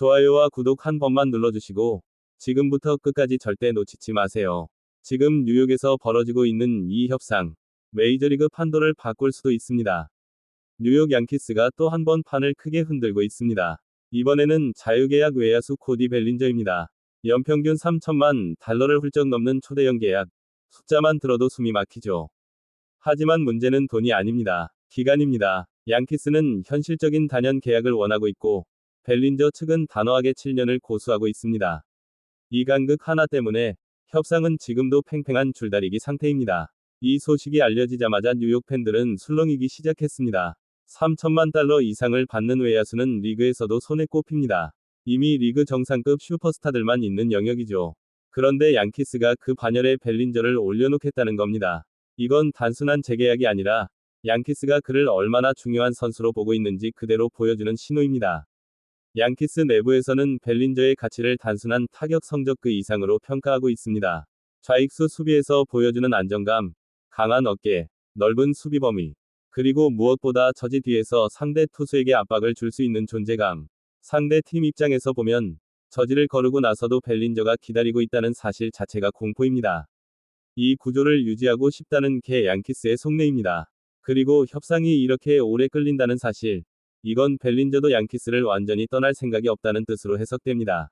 좋아요와 구독 한 번만 눌러주시고, 지금부터 끝까지 절대 놓치지 마세요. 지금 뉴욕에서 벌어지고 있는 이 협상, 메이저리그 판도를 바꿀 수도 있습니다. 뉴욕 양키스가 또 한 번 판을 크게 흔들고 있습니다. 이번에는 자유계약 외야수 코디 벨린저입니다. 연평균 3천만 달러를 훌쩍 넘는 초대형 계약. 숫자만 들어도 숨이 막히죠. 하지만 문제는 돈이 아닙니다. 기간입니다. 양키스는 현실적인 단연 계약을 원하고 있고, 벨린저 측은 단호하게 7년을 고수하고 있습니다. 이 간극 하나 때문에 협상은 지금도 팽팽한 줄다리기 상태입니다. 이 소식이 알려지자마자 뉴욕 팬들은 술렁이기 시작했습니다. 3천만 달러 이상을 받는 외야수는 리그에서도 손에 꼽힙니다. 이미 리그 정상급 슈퍼스타들만 있는 영역이죠. 그런데 양키스가 그 반열에 벨린저를 올려놓겠다는 겁니다. 이건 단순한 재계약이 아니라 양키스가 그를 얼마나 중요한 선수로 보고 있는지 그대로 보여주는 신호입니다. 양키스 내부에서는 벨린저의 가치를 단순한 타격 성적 그 이상으로 평가하고 있습니다. 좌익수 수비에서 보여주는 안정감, 강한 어깨, 넓은 수비 범위, 그리고 무엇보다 저지 뒤에서 상대 투수에게 압박을 줄 수 있는 존재감. 상대 팀 입장에서 보면 저지를 거르고 나서도 벨린저가 기다리고 있다는 사실 자체가 공포입니다. 이 구조를 유지하고 싶다는 게 양키스의 속내입니다. 그리고 협상이 이렇게 오래 끌린다는 사실. 이건 벨린저도 양키스를 완전히 떠날 생각이 없다는 뜻으로 해석됩니다.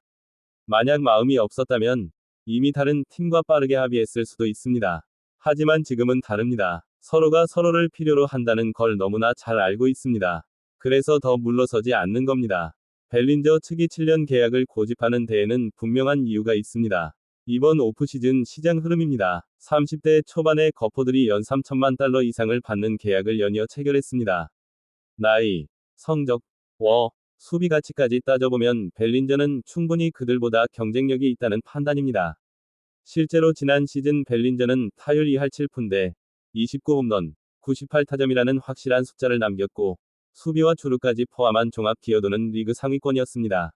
만약 마음이 없었다면 이미 다른 팀과 빠르게 합의했을 수도 있습니다. 하지만 지금은 다릅니다. 서로가 서로를 필요로 한다는 걸 너무나 잘 알고 있습니다. 그래서 더 물러서지 않는 겁니다. 벨린저 측이 7년 계약을 고집하는 데에는 분명한 이유가 있습니다. 이번 오프시즌 시장 흐름입니다. 30대 초반의 거포들이 연 3천만 달러 이상을 받는 계약을 연이어 체결했습니다. 나이, 성적, 수비 가치까지 따져보면 벨린저는 충분히 그들보다 경쟁력이 있다는 판단입니다. 실제로 지난 시즌 벨린저는 타율 2할 7푼대 29홈런, 98타점이라는 확실한 숫자를 남겼고, 수비와 주루까지 포함한 종합 기여도는 리그 상위권이었습니다.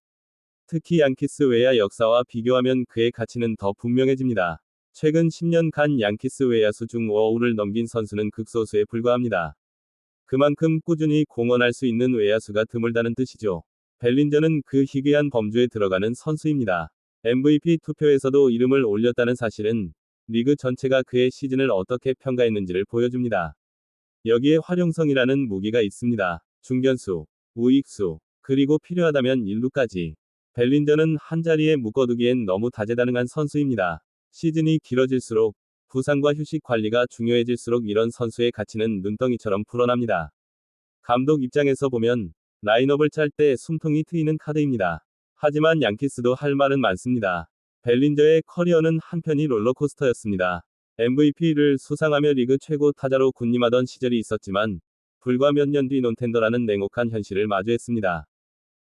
특히 양키스 외야 역사와 비교하면 그의 가치는 더 분명해집니다. 최근 10년간 양키스 외야수 중 5위를 넘긴 선수는 극소수에 불과합니다. 그만큼 꾸준히 공헌할 수 있는 외야수가 드물다는 뜻이죠. 벨린저는 그 희귀한 범주에 들어가는 선수입니다. MVP 투표에서도 이름을 올렸다는 사실은 리그 전체가 그의 시즌을 어떻게 평가했는지를 보여줍니다. 여기에 활용성이라는 무기가 있습니다. 중견수, 우익수, 그리고 필요하다면 일루까지. 벨린저는 한자리에 묶어두기엔 너무 다재다능한 선수입니다. 시즌이 길어질수록 부상과 휴식 관리가 중요해질수록 이런 선수의 가치는 눈덩이처럼 불어납니다. 감독 입장에서 보면 라인업을 짤 때 숨통이 트이는 카드입니다. 하지만 양키스도 할 말은 많습니다. 벨린저의 커리어는 한편이 롤러코스터였습니다. MVP를 수상하며 리그 최고 타자로 군림하던 시절이 있었지만 불과 몇 년 뒤 논텐더라는 냉혹한 현실을 마주했습니다.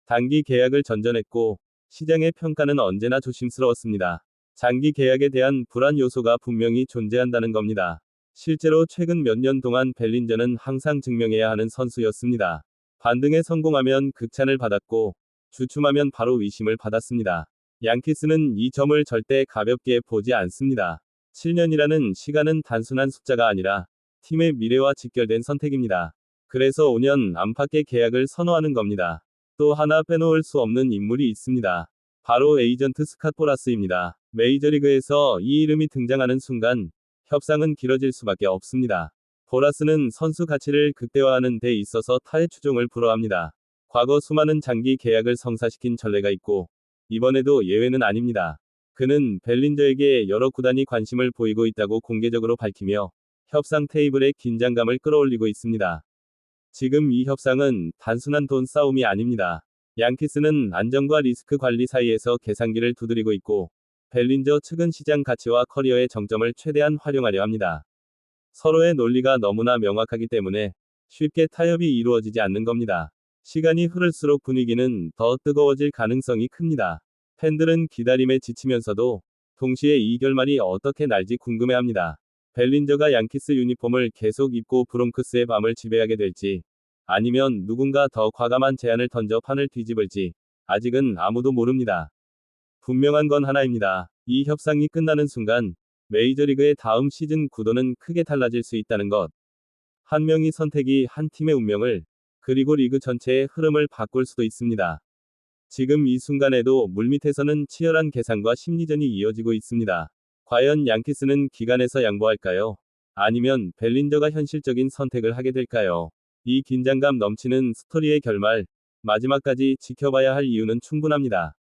단기 계약을 전전했고 시장의 평가는 언제나 조심스러웠습니다. 장기 계약에 대한 불안 요소가 분명히 존재한다는 겁니다. 실제로 최근 몇 년 동안 벨린저는 항상 증명해야 하는 선수였습니다. 반등에 성공하면 극찬을 받았고 주춤하면 바로 의심을 받았습니다. 양키스는 이 점을 절대 가볍게 보지 않습니다. 7년이라는 시간은 단순한 숫자가 아니라 팀의 미래와 직결된 선택입니다. 그래서 5년 안팎의 계약을 선호하는 겁니다. 또 하나 빼놓을 수 없는 인물이 있습니다. 바로 에이전트 스캇 보라스입니다. 메이저리그에서 이 이름이 등장하는 순간 협상은 길어질 수밖에 없습니다. 보라스는 선수 가치를 극대화하는 데 있어서 타의 추종을 불허합니다. 과거 수많은 장기 계약을 성사시킨 전례가 있고 이번에도 예외는 아닙니다. 그는 벨린저에게 여러 구단이 관심을 보이고 있다고 공개적으로 밝히며 협상 테이블의 긴장감을 끌어올리고 있습니다. 지금 이 협상은 단순한 돈 싸움이 아닙니다. 양키스는 안정과 리스크 관리 사이에서 계산기를 두드리고 있고 벨린저 측은 시장 가치와 커리어의 정점을 최대한 활용하려 합니다. 서로의 논리가 너무나 명확하기 때문에 쉽게 타협이 이루어지지 않는 겁니다. 시간이 흐를수록 분위기는 더 뜨거워질 가능성이 큽니다. 팬들은 기다림에 지치면서도 동시에 이 결말이 어떻게 날지 궁금해합니다. 벨린저가 양키스 유니폼을 계속 입고 브롱크스의 밤을 지배하게 될지 아니면 누군가 더 과감한 제안을 던져 판을 뒤집을지 아직은 아무도 모릅니다. 분명한 건 하나입니다. 이 협상이 끝나는 순간 메이저리그의 다음 시즌 구도는 크게 달라질 수 있다는 것. 한 명의 선택이 한 팀의 운명을 그리고 리그 전체의 흐름을 바꿀 수도 있습니다. 지금 이 순간에도 물밑에서는 치열한 계산과 심리전이 이어지고 있습니다. 과연 양키스는 기간에서 양보할까요? 아니면 벨린저가 현실적인 선택을 하게 될까요? 이 긴장감 넘치는 스토리의 결말, 마지막까지 지켜봐야 할 이유는 충분합니다.